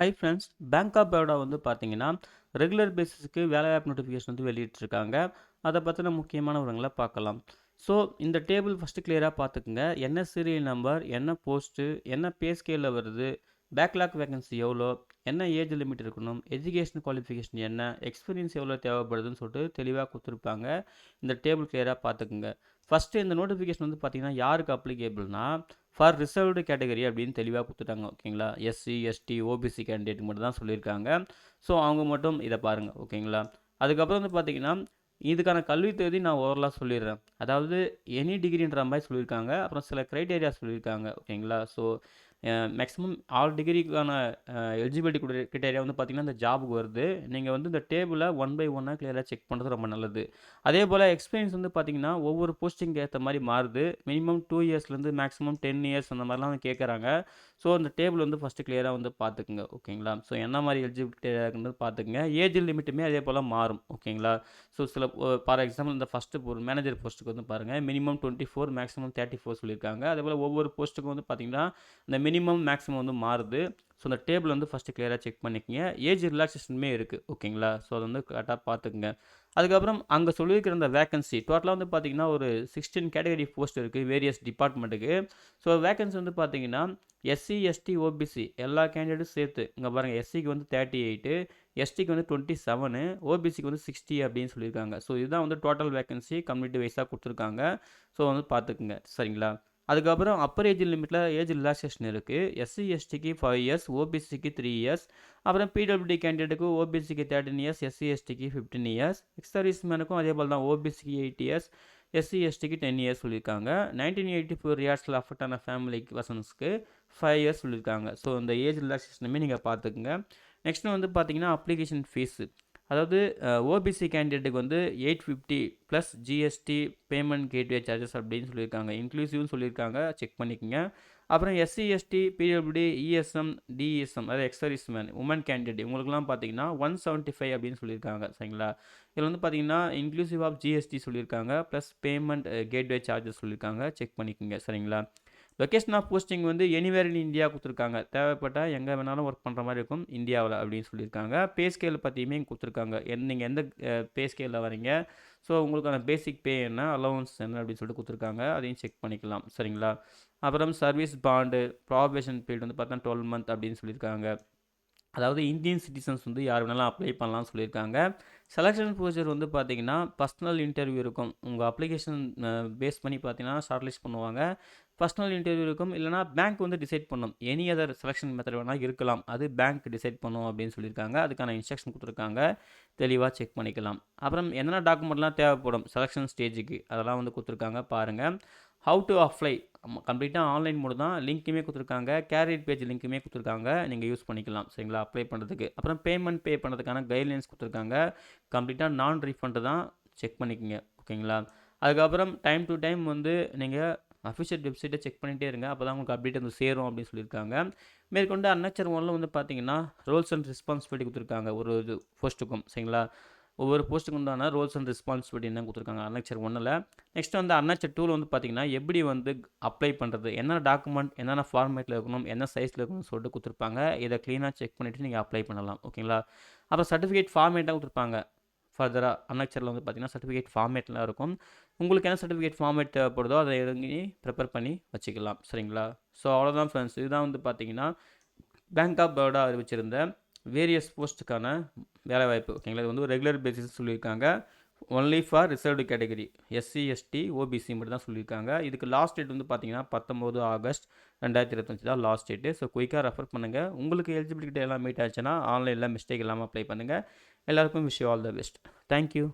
High friends, bank of Baroda வந்து பார்த்தீங்கன்னா, regular பேசிஸ்க்கு வேலைவாய்ப்பு நோட்டிஃபிகேஷன் வந்து வெளியிட்டிருக்காங்க. அத பத்தின முக்கியமான விவரங்கள பார்க்கலாம். ஸோ, இந்த டேபிள் ஃபர்ஸ்ட்டு கிளியரா பார்த்துக்கங்க. என்ன சீரியல் நம்பர், என்ன போஸ்ட்டு, என்ன பே ஸ்கேல்ல வருது, பேக்லாக் வேகன்சி எவ்வளோ, என்ன ஏஜ் லிமிட் இருக்கணும், எஜுகேஷன் குவாலிஃபிகேஷன் என்ன, எக்ஸ்பீரியன்ஸ் எவ்வளோ தேவைப்படுதுன்னு சொல்லிட்டு தெளிவா குடுத்துருப்பாங்க. இந்த டேபிள் கிளியரா பார்த்துக்கங்க. ஃபர்ஸ்ட்டு இந்த நோட்டிஃபிகேஷன் வந்து பார்த்தீங்கன்னா, யாருக்கு அப்ளிகேபிள்னா, ஃபார் ரிசர்வ்டு கேட்டகரி அப்படின்னு தெளிவாக கொடுத்துட்டாங்க. ஓகேங்களா? எஸ்சி, எஸ்டி, ஓபிசி கேண்டிடேட் மட்டும் தான் சொல்லியிருக்காங்க. ஸோ அவங்க மட்டும் இதை பாருங்கள். ஓகேங்களா? அதுக்கப்புறம் வந்து பார்த்தீங்கன்னா, இதுக்கான கல்வி தகுதி நான் ஓவரலாக சொல்லிடுறேன். அதாவது எனி டிகிரின்ற மாதிரி சொல்லியிருக்காங்க. அப்புறம் சில க்ரைட்டேரியா சொல்லியிருக்காங்க. ஓகேங்களா? ஸோ மேக்ஸிமம் ஆல் டிகிரிக்கான எலிஜிபிலிட்டி கிரைட்டேரியா வந்து பார்த்தீங்கன்னா, இந்த ஜாபுக்கு வருது. நீங்கள் வந்து இந்த டேபிளை ஒன் பை ஒன்னாக கிளியராக செக் பண்ணுறது ரொம்ப நல்லது. அதே போல் எக்ஸ்பீரியன்ஸ் வந்து பார்த்தீங்கன்னா, ஒவ்வொரு போஸ்டிங்க்கு ஏற்ற மாதிரி மாறுது. மினிமம் 2 இயர்ஸ்லேருந்து மேக்ஸிமம் 10 இயர்ஸ் அந்த மாதிரிலாம் வந்து கேட்குறாங்க. ஸோ அந்த டேபிள் வந்து ஃபஸ்ட்டு கிளியராக வந்து பார்த்துக்குங்க. ஓகேங்களா? ஸோ என்ன மாதிரி எலிஜிபிலிட்டி இருக்குன்னு பார்த்துக்குங்க. ஏஜ் லிமிட்டுமே அதே போல் மாறும். ஓகேங்களா? ஸோ சில ஃபார் எக்ஸாம்பிள் இந்த ஃபஸ்ட்டு ஒரு மேனேஜர் போஸ்ட்டுக்கு வந்து பாருங்கள், மினிமம் 24 மேக்ஸிமம் 34 சொல்லியிருக்காங்க. அதேபோல் ஒவ்வொரு போஸ்ட்டுக்கும் வந்து பார்த்தீங்கன்னா, இந்த மினிமம் மேக்ஸிமம் வந்து மாறுது. ஸோ அந்த டேபிள் வந்து ஃபஸ்ட்டு கிளியராக செக் பண்ணிக்கங்க. ஏஜ் ரிலாக்ஸேஷனுமே இருக்குது. ஓகேங்களா? ஸோ அதை வந்து கரெக்டாக பார்த்துக்குங்க. அதுக்கப்புறம் அங்கே சொல்லியிருக்கிற அந்த வேகன்சி டோட்டலாக வந்து பார்த்தீங்கன்னா, ஒரு 16 கேட்டகரி போஸ்ட் இருக்குது வேரியஸ் டிபார்ட்மெண்ட்டுக்கு. ஸோ வேகன்சி வந்து பார்த்தீங்கன்னா, எஸ்சி, எஸ்டி, ஓபிசி எல்லா கேண்டிடேட்டும் சேர்த்து இங்கே பாருங்கள், எஸ்சிக்கு வந்து 38, எஸ்டிக்கு வந்து 27, ஓபிசிக்கு வந்து 60 அப்படின்னு சொல்லியிருக்காங்க. ஸோ இதுதான் வந்து டோட்டல் வேகன்சி கம்யூனிட்டி வைஸாக கொடுத்துருக்காங்க. ஸோ வந்து பார்த்துக்குங்க. சரிங்களா? அதுக்கப்புறம் அப்பர் ஏஜ் லிமிட்டில் ஏஜ் ரிலாக்ஸேஷன் இருக்குது. எஸ்சி, எஸ்டிக்கு 5 இயர்ஸ், ஓபிசிக்கு 3 இயர்ஸ். அப்புறம் பிடபிள்யூடி கேண்டிடேட்டுக்கு ஓபிசிக்கு 13 இயர்ஸ், எஸ்சி, எஸ்டிக்கு 15 இயர்ஸ். எக்ஸ் சர்வீஸ் மேனுக்கும் அதே போல் தான், ஓபிசிக்கு 8 இயர்ஸ், எஸ்சி, எஸ்டிக்கு 10 இயர்ஸ் சொல்லியிருக்காங்க. 1984 இயர்ஸில் அஃபெக்ட் ஆன ஃபேமிலி பர்சன்ஸ்க்கு 5 இயர்ஸ் சொல்லியிருக்காங்க. ஸோ இந்த ஏஜ் ரிலாக்ஸேஷனுமே நீங்கள் பார்த்துக்குங்க. நெக்ஸ்ட் வந்து பார்த்தீங்கன்னா, அப்ளிகேஷன் ஃபீஸு. அதாவது ஓபிசி கேண்டிடேட்டுக்கு வந்து 850 plus GST payment gateway charges அப்படின்னு சொல்லியிருக்காங்க. இன்க்ளூசிவ்னு சொல்லியிருக்காங்க. செக் பண்ணிக்கோங்க. அப்புறம் SC, ST, PWD, ESM, DSM அதாவது ex service man woman candidate இவங்களுக்குலாம் பார்த்தீங்கன்னா 175 அப்படின்னு சொல்லியிருக்காங்க. சரிங்களா? இதில் வந்து பார்த்தீங்கன்னா இன்க்ளூசிவ் ஆஃப் ஜிஎஸ்டி சொல்லியிருக்காங்க. ப்ளஸ் பேமெண்ட் கேட்வே சார்ஜஸ் சொல்லியிருக்காங்க. செக் பண்ணிக்கோங்க. சரிங்களா? லொக்கேஷன் ஆஃப் போஸ்டிங் வந்து எனிவேர் இன் இந்தியா கொடுத்துருக்காங்க. தேவைப்பட்டால் எங்கே வேணாலும் ஒர்க் பண்ணுற மாதிரி இருக்கும் இந்தியாவில் அப்படின்னு சொல்லியிருக்காங்க. பே ஸ்கேல் பற்றியுமே கொடுத்துருக்காங்க. நீங்கள் எந்த பே ஸ்கேலில் வரீங்க, ஸோ உங்களுக்கான பேசிக் பே என்ன, அலவன்ஸ் என்ன அப்படின்னு சொல்லிட்டு கொடுத்துருக்காங்க. அதையும் செக் பண்ணிக்கலாம். சரிங்களா? அப்புறம் சர்வீஸ் பாண்டு ப்ராபேஷன் பீரியட் வந்து பார்த்தா 12 மந்த் அப்படின்னு சொல்லியிருக்காங்க. அதாவது இந்தியன் சிட்டிசன்ஸ் வந்து யார் வேணாலும் அப்ளை பண்ணலாம்னு சொல்லியிருக்காங்க. செலெக்ஷன் ப்ரொசீஜர் வந்து பார்த்தீங்கன்னா, பர்சனல் இன்டர்வியூ இருக்கும். உங்கள் அப்ளிகேஷன் பேஸ் பண்ணி பார்த்தீங்கன்னா ஷார்ட் லிஸ்ட் பண்ணுவாங்க. பர்சனல் இன்டர்வியூ இருக்கும். இல்லைனா பேங்க் வந்து டிசைட் பண்ணும். எனி அதர் செலெக்ஷன் மெத்தட் வேணால் இருக்கலாம். அது பேங்க் டிசைட் பண்ணும் அப்படின்னு சொல்லியிருக்காங்க. அதுக்கான இன்ஸ்ட்ரக்ஷன் கொடுத்துருக்காங்க. தெளிவாக செக் பண்ணிக்கலாம். அப்புறம் என்னென்ன டாக்குமெண்ட்லாம் தேவைப்படும் செலெக்ஷன் ஸ்டேஜுக்கு அதெல்லாம் வந்து கொடுத்துருக்காங்க பாருங்கள். ஹவு டு அப்ளை கம்ப்ளீட்டாக ஆன்லைன் மோடு தான். லிங்க்குமே கொடுத்துருக்காங்க. கேரியர் பேஜ் லிங்க்குமே கொடுத்துருக்காங்க. நீங்கள் யூஸ் பண்ணிக்கலாம். சரிங்களா? அப்ளை பண்ணுறதுக்கு. அப்புறம் பேமெண்ட் பே பண்ணுறதுக்கான கைட்லைன்ஸ் கொடுத்துருக்காங்க. கம்ப்ளீட்டாக நான் ரீஃபண்டு தான். செக் பண்ணிக்கோங்க. ஓகேங்களா? அதுக்கப்புறம் டைம் டு டைம் வந்து நீங்கள் அஃபிஷியல் வெப்சைட்டை செக் பண்ணிகிட்டே இருங்க. அப்போ தான் உங்களுக்கு அப்டேட் வந்து சேரும் அப்படின்னு சொல்லியிருக்காங்க. மேற்கொண்டு அன்னச்சர் 1ல் வந்து பார்த்தீங்கன்னா, ரோல்ஸ் அண்ட் ரெஸ்பான்சிபிலிட்டி கொடுத்துருக்காங்க ஒரு இது போஸ்ட்டுக்கும். சரிங்களா? ஒவ்வொரு போஸ்ட்டுக்கு உண்டான ரோல்ஸ் அண்ட் ரெஸ்பான்சிபிலிட்டி என்ன கொடுத்துருக்காங்க அன்னச்சர் 1ல். நெக்ஸ்ட் வந்து அன்னச்சர் 2ல் வந்து பார்த்தீங்கன்னா, எப்படி வந்து அப்ளை பண்ணுறது, என்னென்ன டாக்குமெண்ட் என்னென்ன ஃபார்மேட்டில் இருக்கணும், என்ன சைஸில் இருக்கணும்னு சொல்லிட்டு கொடுத்துருப்பாங்க. இதை க்ளீனாக செக் பண்ணிவிட்டு நீங்கள் அப்ளை பண்ணலாம். ஓகேங்களா? அப்புறம் சர்டிஃபிகேட் ஃபார்மேட்டாக கொடுத்துருப்பாங்க. ஃபர்தராக அன்னச்சரில் வந்து பார்த்தீங்கன்னா சர்டிஃபிகேட் ஃபார்மேட்லாம் இருக்கும். உங்களுக்கு என்ன சர்டிஃபிகேட் ஃபார்மேட் தேவைப்படுதோ அதை இறங்கி ப்ரிப்பேர் பண்ணி வச்சுக்கலாம். சரிங்களா? ஸோ அவ்வளோதான் ஃப்ரெண்ட்ஸ். இதுதான் வந்து பார்த்தீங்கன்னா, பேங்க் ஆஃப் பரோடா அறிவிச்சிருந்த வேரியஸ் போஸ்ட்டுக்கான வேலைவாய்ப்பு. ஓகேங்களா? இது வந்து ரெகுலர் பேசிஸ் சொல்லியிருக்காங்க. Only for reserved category SC, ST, OBC மட்டும் தான் சொல்லியிருக்காங்க. இதுக்கு லாஸ்ட் டேட் வந்து பார்த்தீங்கன்னா 19 ஆகஸ்ட் 2025 தான் லாஸ்ட் டேட்டு. ஸோ குயிக்காக ரெஃபர் பண்ணுங்கள். உங்களுக்கு எலிஜிபிலிட்டி எல்லாம் மீட் ஆச்சுன்னா ஆன்லைனில் மிஸ்டேக் இல்லாமல் அப்ளை பண்ணுங்கள். எல்லாருக்கும் wish you all the best. Thank you.